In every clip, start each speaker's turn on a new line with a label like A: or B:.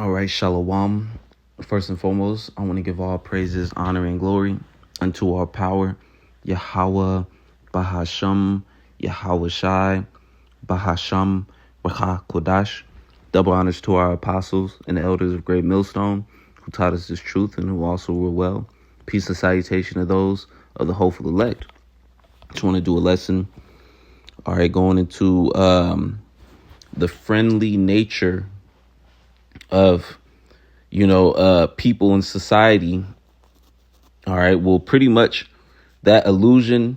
A: All right, Shalom. First and foremost, I want to give all praises, honor, and glory unto our power, Yahweh, Bahasham, Yahweh Shai, Bahasham, Racha Kodash. Double honors to our apostles and the elders of Great Millstone, who taught us this truth and who also rule well. Peace and salutation to those of the hopeful elect. Just want to do a lesson. All right, going into the friendly nature of people in society. All right, well, pretty much that illusion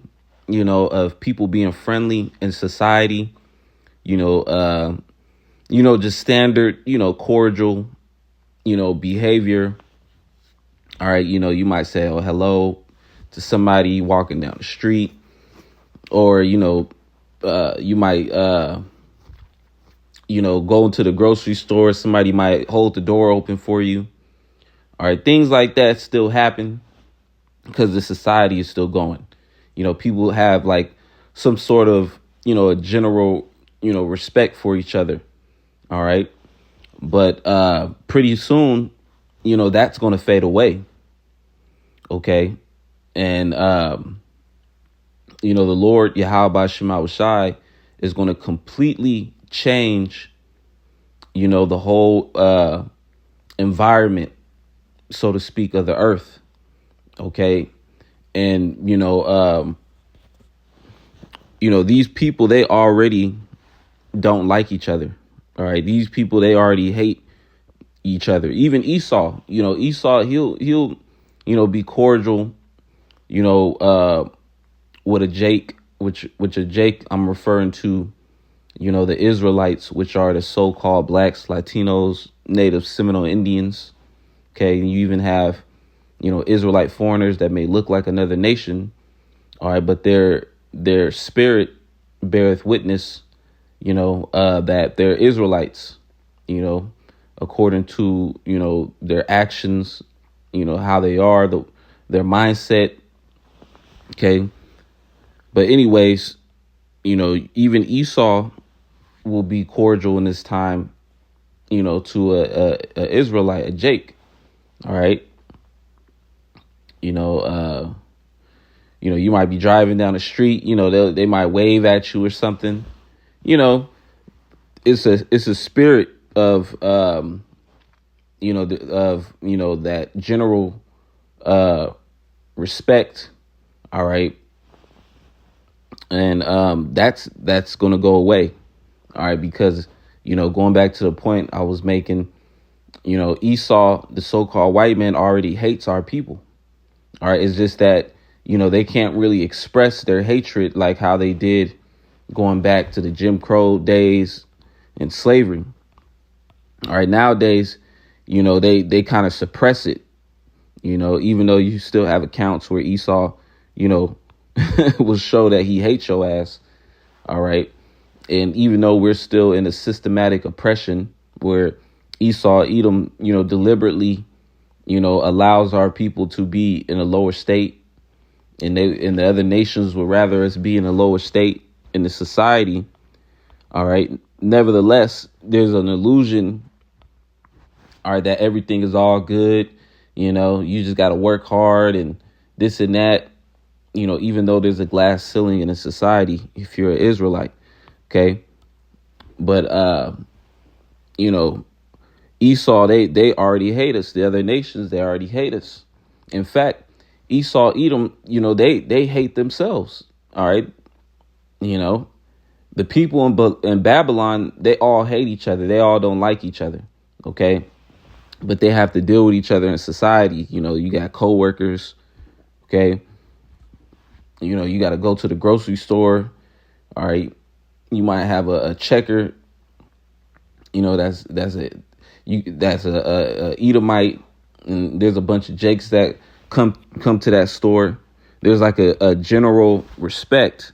A: of people being friendly in society, just standard cordial behavior. All right, you might say hello to somebody walking down the street, or you might go into the grocery store. Somebody might hold the door open for you. All right. Things like that still happen because the society is still going. People have like some sort of, a general, respect for each other. All right. But pretty soon, that's going to fade away. OK. And, the Lord Yahweh Shema Shai is going to completely change, the whole environment, so to speak, of the earth. Okay. And, these people, they already don't like each other. All right. These people, they already hate each other. Even Esau, Esau, he'll be cordial, with a Jake, which a Jake I'm referring to, the Israelites, which are the so-called blacks, Latinos, native Seminole Indians. Okay. And you even have, Israelite foreigners that may look like another nation. All right. But their spirit beareth witness, that they're Israelites, according to, their actions, how they are, their mindset. Okay. But anyways, even Esau will be cordial in this time, to a Israelite, a Jake. All right. You might be driving down the street, they might wave at you or something. It's a spirit of, that general respect. All right. And that's going to go away. All right. Because, going back to the point I was making, Esau, the so-called white man, already hates our people. All right. It's just that, they can't really express their hatred like how they did going back to the Jim Crow days and slavery. All right. Nowadays, they kind of suppress it, even though you still have accounts where Esau, will show that he hates your ass. All right. And even though we're still in a systematic oppression where Esau, Edom, deliberately, allows our people to be in a lower state, and the other nations would rather us be in a lower state in the society. All right. Nevertheless, there's an illusion, all right, that everything is all good. You just got to work hard and this and that, even though there's a glass ceiling in a society, if you're an Israelite. Okay. But, Esau, they already hate us. The other nations, they already hate us. In fact, Esau, Edom, they hate themselves. All right. The people in Babylon, they all hate each other. They all don't like each other. Okay. But they have to deal with each other in society. You got coworkers. Okay. You got to go to the grocery store. All right. You might have a checker. That's a Edomite, and there's a bunch of Jakes that come to that store. There's like a general respect,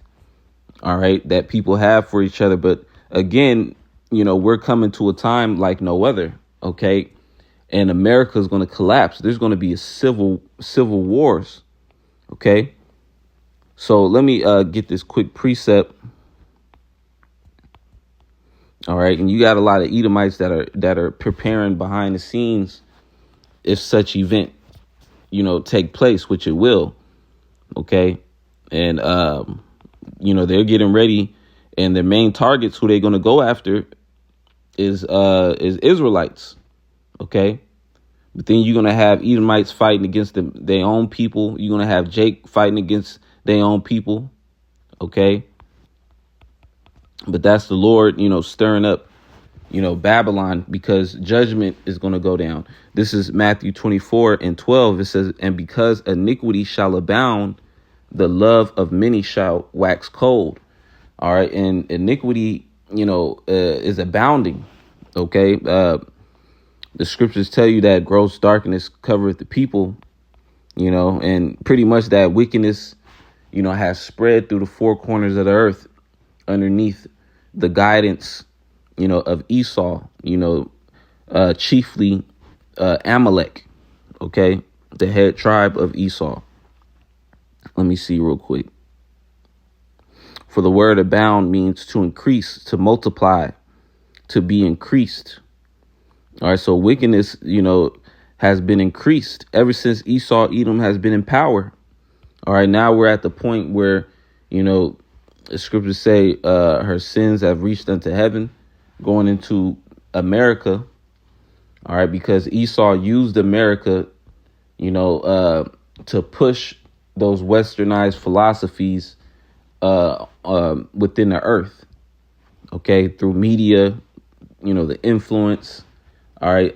A: all right, that people have for each other. But again, we're coming to a time like no other. Okay. And America is going to collapse. There's going to be a civil wars. Okay. So let me get this quick precept. All right. And you got a lot of Edomites that are preparing behind the scenes if such event, take place, which it will. Okay. And, they're getting ready, and their main targets who they're going to go after is Israelites. Okay. But then you're going to have Edomites fighting against their own people. You're going to have Jake fighting against their own people. Okay. But that's the Lord, stirring up, Babylon, because judgment is going to go down. This is Matthew 24:12. It says, and because iniquity shall abound, the love of many shall wax cold. All right. And iniquity, is abounding. Okay. The scriptures tell you that gross darkness covereth the people, and pretty much that wickedness, has spread through the four corners of the earth underneath the guidance, of Esau, chiefly Amalek, okay, the head tribe of Esau. Let me see real quick. For the word abound means to increase, to multiply, to be increased. All right, so wickedness, has been increased ever since Esau, Edom has been in power. All right, now we're at the point where, the scriptures say her sins have reached unto heaven, going into America. All right, because Esau used America, to push those westernized philosophies within the earth. Okay, through media, the influence. All right.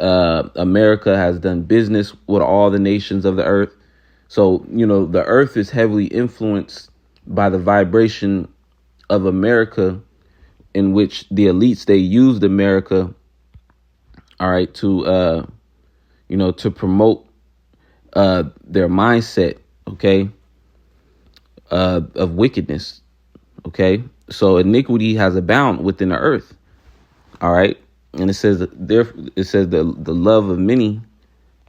A: America has done business with all the nations of the earth. So, the earth is heavily influenced by the vibration of America, in which the elites, they used America. All right. To, to promote their mindset. OK. Of wickedness. OK. So iniquity has abounded within the earth. All right. And it says the love of many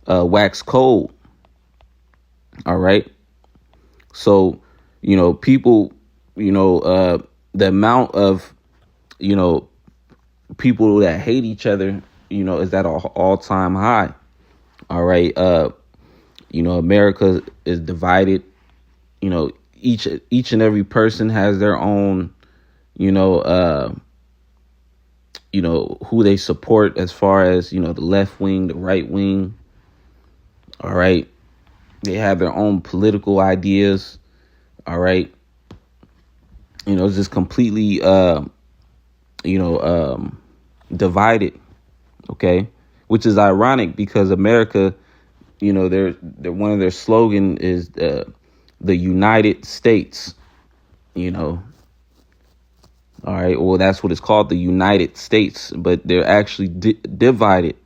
A: wax cold. All right. So, people, the amount of, people that hate each other, is at an all-time high. All right. America is divided. Each and every person has their own, who they support as far as, the left wing, the right wing. All right. They have their own political ideas. All right. It's just completely, divided. OK, which is ironic because America, they're one of their slogan is the United States, All right. Well, that's what it's called, the United States, but they're actually divided.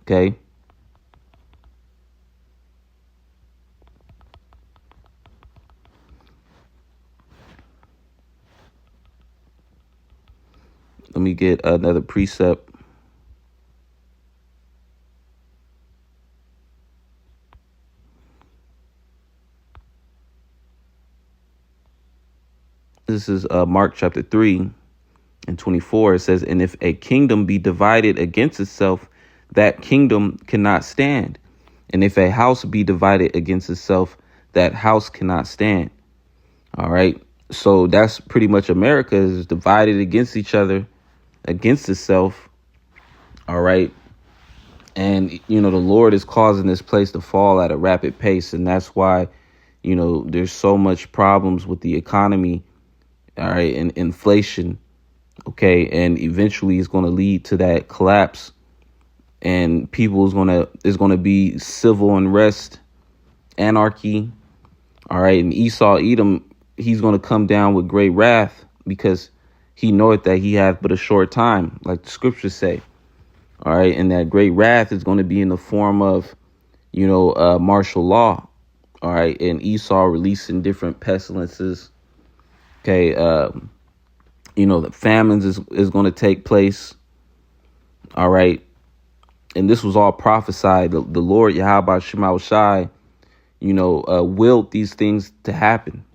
A: OK. Let me get another precept. This is Mark chapter 3:24. It says, and if a kingdom be divided against itself, that kingdom cannot stand. And if a house be divided against itself, that house cannot stand. All right. So that's pretty much America is divided against each other, against itself. All right. And, the Lord is causing this place to fall at a rapid pace. And that's why, there's so much problems with the economy. All right. And inflation. OK. And eventually it's going to lead to that collapse. And there's going to be civil unrest, anarchy. All right. And Esau, Edom, he's going to come down with great wrath because he knoweth that he hath but a short time, like the scriptures say. All right. And that great wrath is going to be in the form of, martial law. All right. And Esau releasing different pestilences. OK. The famines is going to take place. All right. And this was all prophesied. The Lord Yahweh Shema Shai, willed these things to happen.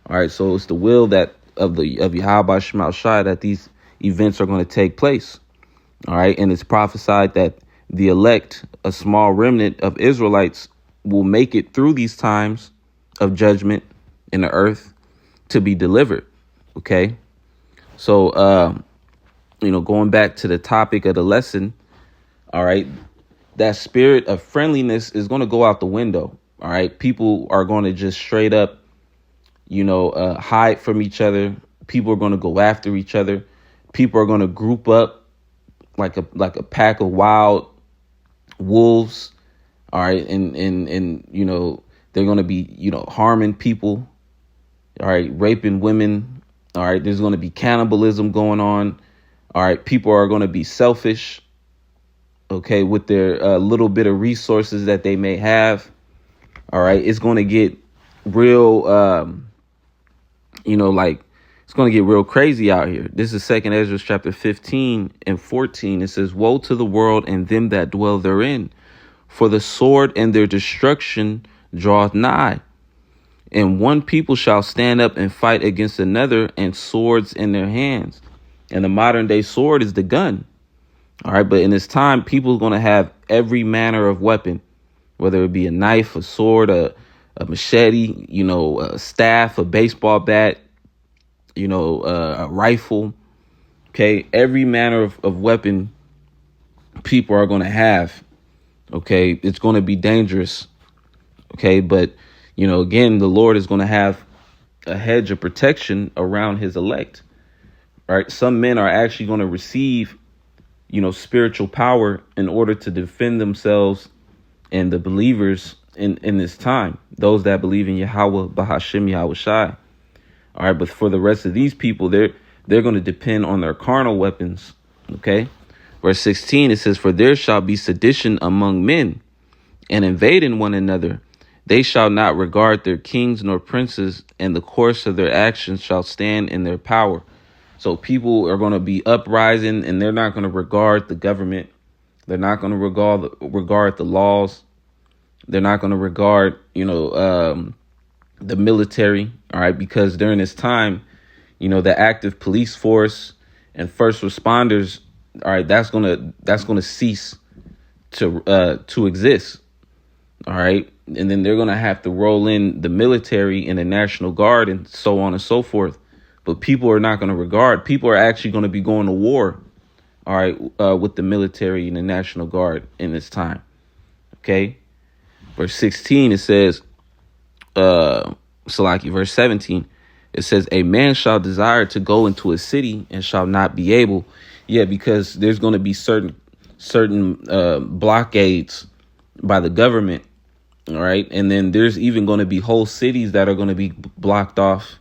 A: All right. So it's the will of Yahweh Shema Shai that these events are going to take place. All right. And it's prophesied that the elect, a small remnant of Israelites, will make it through these times of judgment in the earth to be delivered. OK, so, going back to the topic of the lesson. All right. That spirit of friendliness is going to go out the window. All right. People are going to just straight up, hide from each other. People are going to go after each other. People are going to group up like a pack of wild wolves. All right. And they're going to be, harming people. All right. Raping women. All right. There's going to be cannibalism going on. All right. People are going to be selfish. OK, with their little bit of resources that they may have. All right. It's going to get real, it's going to get real crazy out here. This is 2nd Ezra chapter 15 and 14. It says, "Woe to the world and them that dwell therein, for the sword and their destruction draweth nigh. And one people shall stand up and fight against another, and swords in their hands." And the modern day sword is the gun. All right. But in this time, people are going to have every manner of weapon, whether it be a knife, a sword, a machete, a staff, a baseball bat, a rifle. OK, every manner of weapon people are going to have. OK, it's going to be dangerous. OK, but, again, the Lord is going to have a hedge of protection around his elect. All right. Some men are actually going to receive, spiritual power in order to defend themselves and the believers in this time. Those that believe in Yahweh, Bahashim Yahweh Shai. All right. But for the rest of these people, they're going to depend on their carnal weapons. OK, verse 16, it says, "For there shall be sedition among men, and invading one another. They shall not regard their kings nor princes, and the course of their actions shall stand in their power." So people are going to be uprising, and they're not going to regard the government. They're not going to regard the laws. They're not going to regard, the military. All right. Because during this time, the active police force and first responders. All right. That's going to cease to exist. All right. And then they're going to have to roll in the military and the National Guard and so on and so forth. But people are not going to regard. People are actually going to be going to war. All right. With the military and the National Guard in this time. OK, verse 16, it says, Salaki, verse 17, it says, "A man shall desire to go into a city and shall not be able." Yeah, because there's going to be certain blockades by the government. All right. And then there's even going to be whole cities that are going to be blocked off.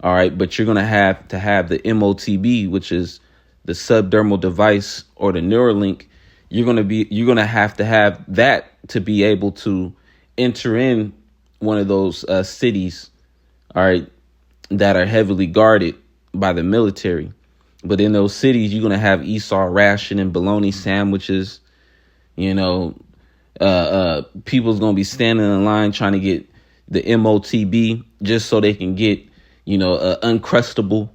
A: All right. But you're going to have the MOTB, which is the subdermal device, or the Neuralink. You're going to have that to be able to enter in one of those cities. All right. That are heavily guarded by the military. But in those cities, you're going to have Esau ration and bologna sandwiches. People's going to be standing in line trying to get the MOTB just so they can get, Uncrustable,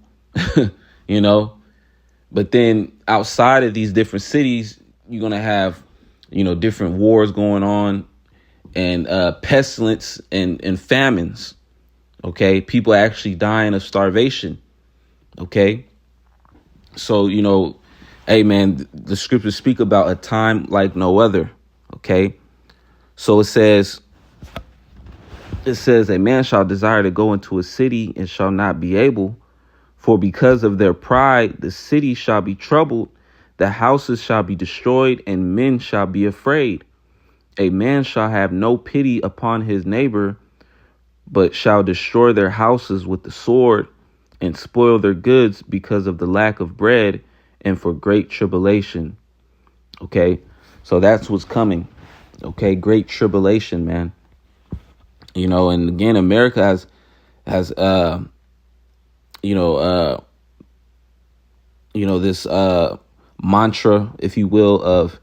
A: But then outside of these different cities, you're going to have, different wars going on, and pestilence and famines. OK, people actually dying of starvation. OK, so, hey, man, the scriptures speak about a time like no other. OK, so it says, "A man shall desire to go into a city and shall not be able. For because of their pride, the city shall be troubled, the houses shall be destroyed, and men shall be afraid. A man shall have no pity upon his neighbor, but shall destroy their houses with the sword, and spoil their goods because of the lack of bread and for great tribulation." Okay, so that's what's coming. Okay, great tribulation, man. And again, America has this mantra, if you will, of,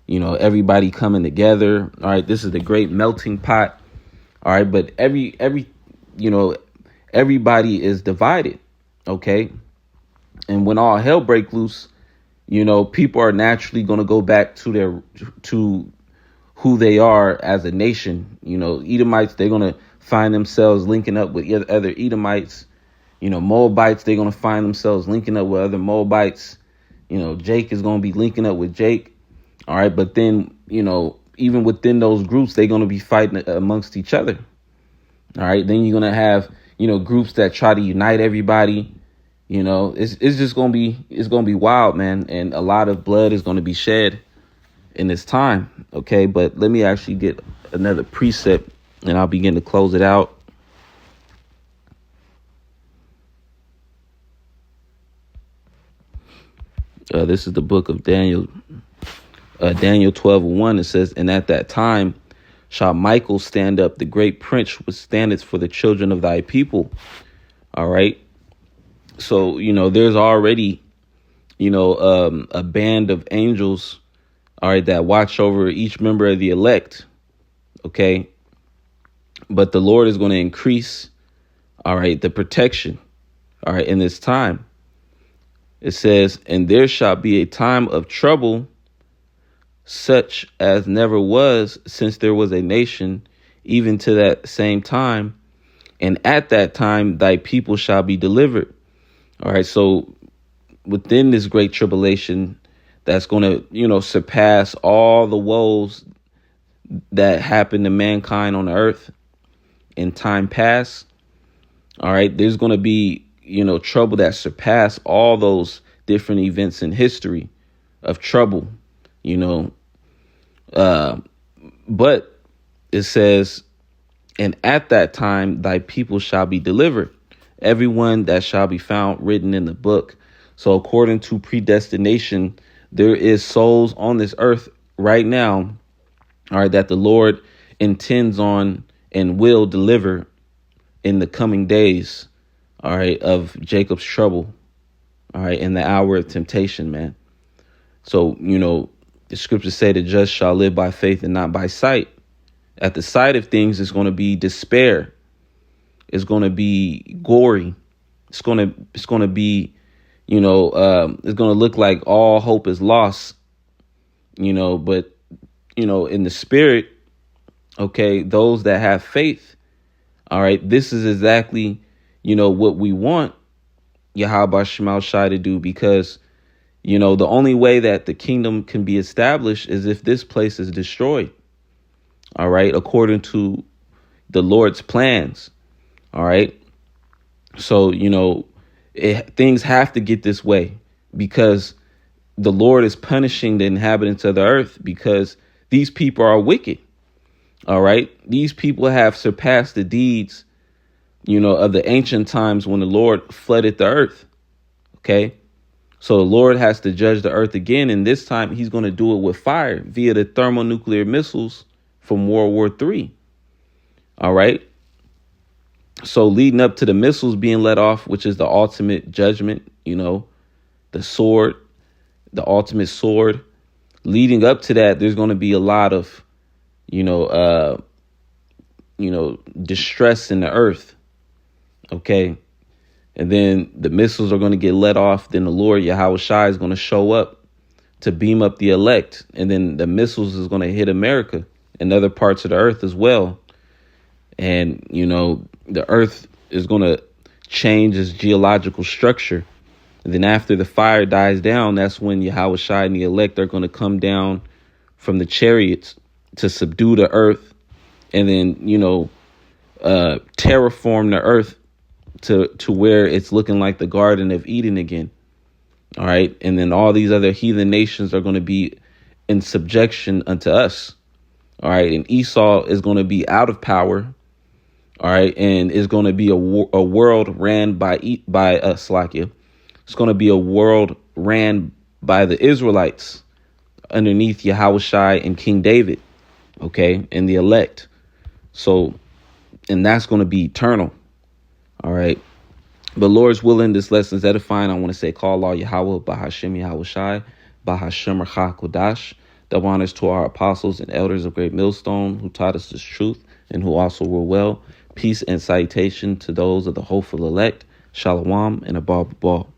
A: everybody coming together. All right, this is the great melting pot. All right, but everybody is divided. Okay, And when all hell break loose, people are naturally going to go back to who they are as a nation. Edomites, they're going to find themselves linking up with other Edomites. Moabites, they're going to find themselves linking up with other Moabites. Jake is going to be linking up with Jake. All right. But then, even within those groups, they're going to be fighting amongst each other. All right. Then you're going to have, groups that try to unite everybody. It's just going to be wild, man. And a lot of blood is going to be shed in this time. OK, but let me actually get another precept and I'll begin to close it out. This is the book of Daniel, Daniel 12:1. It says, and at that time shall Michael stand up, the great prince, which standeth for the children of thy people. All right. So, there's already, a band of angels, all right, that watch over each member of the elect. OK, but the Lord is going to increase, all right, the protection, all right, in this time. It says, and there shall be a time of trouble, such as never was since there was a nation, even to that same time. And at that time, thy people shall be delivered. All right. So within this great tribulation, that's going to, surpass all the woes that happened to mankind on the earth in time past. All right. There's going to be, trouble that surpass all those different events in history of trouble, but it says, and at that time, thy people shall be delivered, everyone that shall be found written in the book. So according to predestination, there is souls on this earth right now, all right, that the Lord intends on and will deliver in the coming days. All right, of Jacob's trouble, all right, in the hour of temptation, man. So, the scriptures say the just shall live by faith and not by sight. At the sight of things, it's going to be despair. It's going to be gory. It's going to be, it's going to look like all hope is lost, but, in the spirit, okay, those that have faith, all right, this is exactly what we want Yahweh Shema Shai to do, because, the only way that the kingdom can be established is if this place is destroyed. All right. According to the Lord's plans. All right. So, things have to get this way because the Lord is punishing the inhabitants of the earth because these people are wicked. All right. These people have surpassed the deeds of the ancient times when the Lord flooded the earth. OK, so the Lord has to judge the earth again. And this time he's going to do it with fire via the thermonuclear missiles from World War III. All right. So leading up to the missiles being let off, which is the ultimate judgment, the sword, the ultimate sword. Leading up to that, there's going to be a lot of, distress in the earth. OK, and then the missiles are going to get let off. Then the Lord Yahweh Shai is going to show up to beam up the elect. And then the missiles is going to hit America and other parts of the earth as well. And, the earth is going to change its geological structure. And then after the fire dies down, that's when Yahweh Shai and the elect are going to come down from the chariots to subdue the earth and then, terraform the earth to where it's looking like the Garden of Eden again. All right. And then all these other heathen nations are going to be in subjection unto us. All right. And Esau is going to be out of power. All right. And it's going to be a world ran by Slakia. It's going to be a world ran by the Israelites underneath Yahweh Shai and King David. OK, and the elect. So, and that's going to be eternal. All right. But Lord's willing, this lesson is edifying. I want to say, call Allah Yahweh, Bahashem Yahweh Shai, Bahashem Racha Kodash. Double honors to our apostles and elders of Great Millstone who taught us this truth and who also were well. Peace and citation to those of the hopeful elect. Shalom and above all.